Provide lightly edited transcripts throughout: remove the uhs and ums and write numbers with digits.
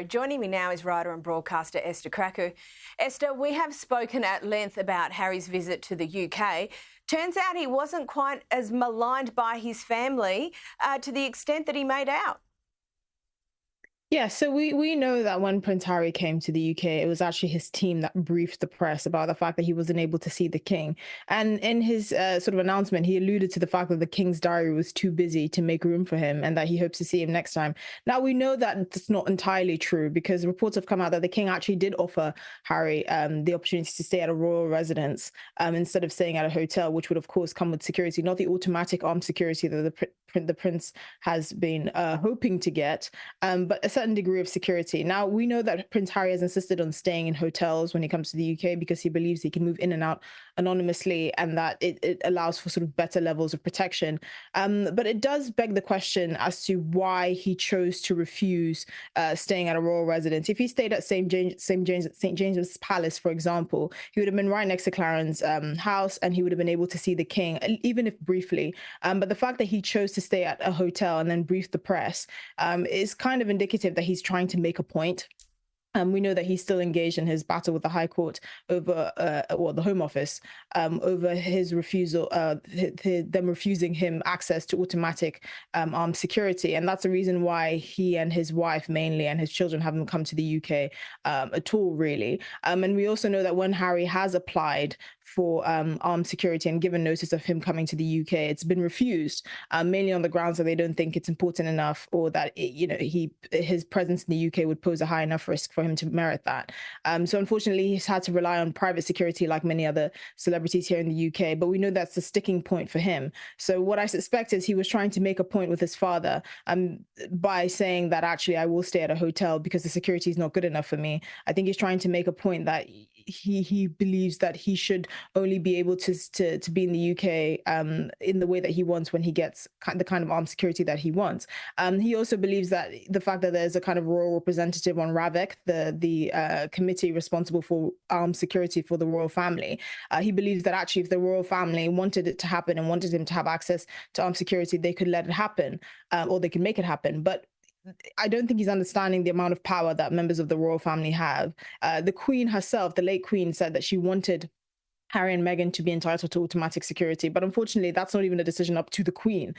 Joining me now is writer and broadcaster Esther Krakue. Esther, we have spoken at length about Harry's visit to the UK. Turns out he wasn't quite as maligned by his family to the extent that he made out. Yeah, so we know that when Prince Harry came to the UK, it was actually his team that briefed the press about the fact that he wasn't able to see the king. And in his sort of announcement, he alluded to the fact that the king's diary was too busy to make room for him and that he hopes to see him next time. Now, we know that it's not entirely true because reports have come out that the king actually did offer Harry the opportunity to stay at a royal residence instead of staying at a hotel, which would, of course, come with security, not the automatic armed security that the prince has been hoping to get, but a certain degree of security. Now, we know that Prince Harry has insisted on staying in hotels when he comes to the UK because he believes he can move in and out anonymously and that it allows for sort of better levels of protection. But it does beg the question as to why he chose to refuse staying at a royal residence. If he stayed at St. James's Palace, for example, he would have been right next to Clarence house and he would have been able to see the king, even if briefly. But the fact that he chose to stay at a hotel and then brief the press is kind of indicative that he's trying to make a point. We know that he's still engaged in his battle with the High Court over, the Home Office, over his refusal, them refusing him access to automatic armed security. And that's the reason why he and his wife mainly and his children haven't come to the UK at all, really. And we also know that when Harry has applied for armed security and given notice of him coming to the UK, it's been refused, mainly on the grounds that they don't think it's important enough or that his presence in the UK would pose a high enough risk for him to merit that. So unfortunately, he's had to rely on private security like many other celebrities here in the UK, but we know that's the sticking point for him. So what I suspect is he was trying to make a point with his father by saying that actually I will stay at a hotel because the security is not good enough for me. I think he's trying to make a point that he believes that he should only be able to be in the UK in the way that he wants when he gets the kind of armed security that he wants. He also believes that the fact that there's a kind of royal representative on RAVEC, the committee responsible for armed security for the royal family, he believes that actually if the royal family wanted it to happen and wanted him to have access to armed security, they could let it happen or they could make it happen. But I don't think he's understanding the amount of power that members of the royal family have. The Queen herself, the late Queen, said that she wanted Harry and Meghan to be entitled to automatic security. But unfortunately, that's not even a decision up to the Queen.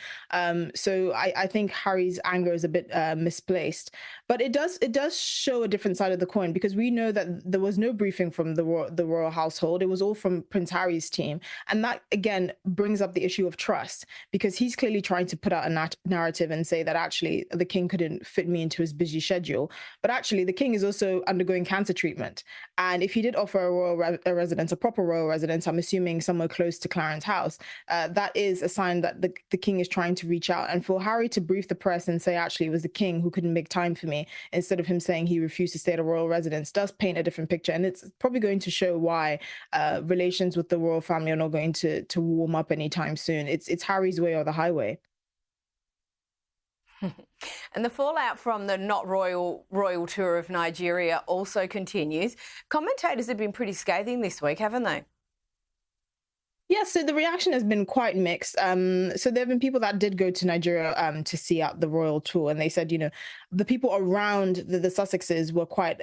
So I think Harry's anger is a bit misplaced. But it does show a different side of the coin because we know that there was no briefing from the royal household. It was all from Prince Harry's team. And that, again, brings up the issue of trust because he's clearly trying to put out a narrative and say that actually the king couldn't fit me into his busy schedule. But actually, the king is also undergoing cancer treatment. And if he did offer a royal residence, a proper royal residence, I'm assuming somewhere close to Clarence house, that is a sign that the king is trying to reach out. And for Harry to brief the press and say, actually, it was the king who couldn't make time for me, instead of him saying he refused to stay at a royal residence, does paint a different picture. And it's probably going to show why relations with the royal family are not going to warm up anytime soon. It's Harry's way or the highway. And the fallout from the not royal tour of Nigeria also continues. Commentators have been pretty scathing this week, haven't they? Yeah, so the reaction has been quite mixed. So there have been people that did go to Nigeria to see out the royal tour, and they said, the people around the Sussexes were quite,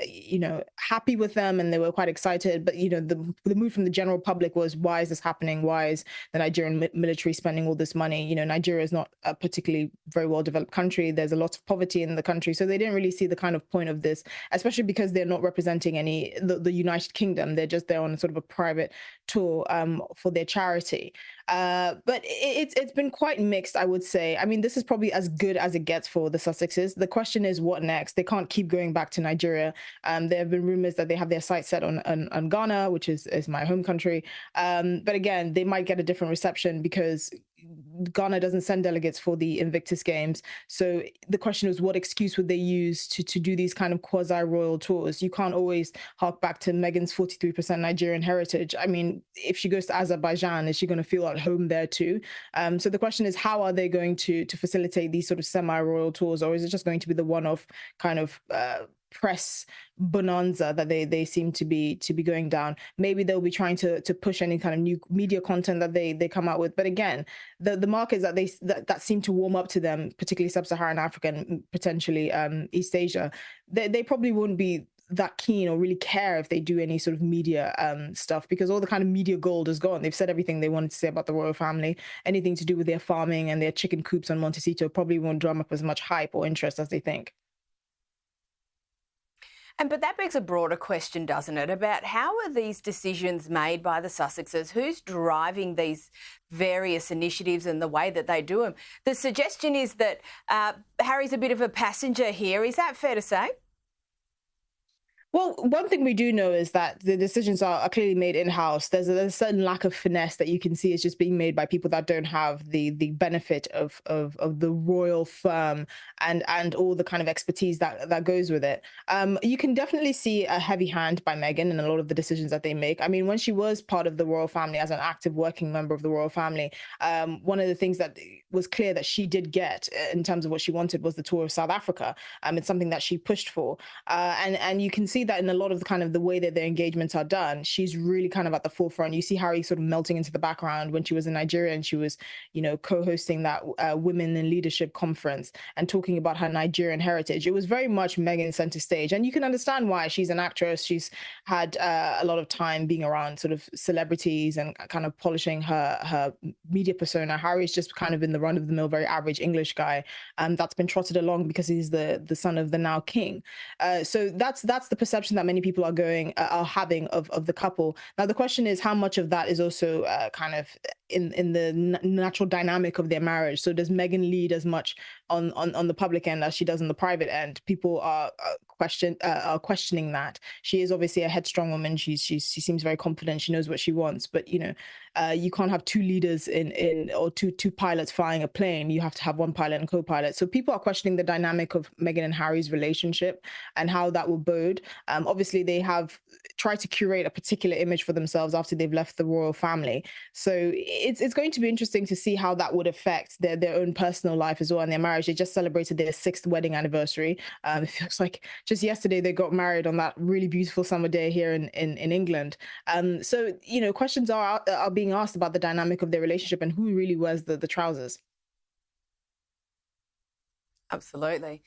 happy with them, and they were quite excited. But the mood from the general public was, why is this happening? Why is the Nigerian military spending all this money? Nigeria is not a particularly very well developed country. There's a lot of poverty in the country, so they didn't really see the kind of point of this, especially because they're not representing the United Kingdom. They're just there on sort of a private tour for their charity. But it's been quite mixed, I would say. I mean, this is probably as good as it gets for the Sussexes. The question is, what next? They can't keep going back to Nigeria. There have been rumors that they have their sights set on Ghana, which is my home country. But again, they might get a different reception because Ghana doesn't send delegates for the Invictus Games. So the question is, what excuse would they use to do these kind of quasi-royal tours? You can't always hark back to Meghan's 43% Nigerian heritage. I mean, if she goes to Azerbaijan, is she going to feel at home there too? So the question is, how are they going to facilitate these sort of semi-royal tours, or is it just going to be the one-off kind of press bonanza that they seem to be going down. Maybe they'll be trying to push any kind of new media content that they come out with. But again, the markets that seem to warm up to them, particularly sub-Saharan Africa and potentially East Asia, they probably wouldn't be that keen or really care if they do any sort of media stuff, because all the kind of media gold is gone. They've said everything they wanted to say about the royal family. Anything to do with their farming and their chicken coops on Montecito probably won't drum up as much hype or interest as they think. But that begs a broader question, doesn't it, about how are these decisions made by the Sussexes? Who's driving these various initiatives and the way that they do them? The suggestion is that Harry's a bit of a passenger here. Is that fair to say? Well, one thing we do know is that the decisions are clearly made in-house. There's a certain lack of finesse that you can see is just being made by people that don't have the benefit of the royal firm and all the kind of expertise that goes with it. You can definitely see a heavy hand by Meghan in a lot of the decisions that they make. I mean, when she was part of the royal family as an active working member of the royal family, one of the things that was clear that she did get in terms of what she wanted was the tour of South Africa. It's something that she pushed for, and you can see that in a lot of the kind of the way that their engagements are done. She's really kind of at the forefront. You see Harry sort of melting into the background when she was in Nigeria and she was, co-hosting that Women in Leadership conference and talking about her Nigerian heritage. It was very much Meghan center stage, and you can understand why. She's an actress. She's had a lot of time being around sort of celebrities and kind of polishing her media persona. Harry's just kind of in the run of the mill, very average English guy, that's been trotted along because he's the son of the now king. So that's the perception that many people are having of the couple. Now the question is how much of that is also kind of in the natural dynamic of their marriage. So does Meghan lead as much on the public end as she does on the private end? People are questioning that. She is obviously a headstrong woman. She seems very confident. She knows what she wants, but you can't have two leaders in or two pilots flying a plane. You have to have one pilot and co-pilot. So people are questioning the dynamic of Meghan and Harry's relationship and how that will bode. Obviously, they have tried to curate a particular image for themselves after they've left the royal family. So it's going to be interesting to see how that would affect their own personal life as well and their marriage. They just celebrated their 6th wedding anniversary. It feels like just yesterday they got married on that really beautiful summer day here in England. So questions are being asked about the dynamic of their relationship and who really wears the trousers. Absolutely.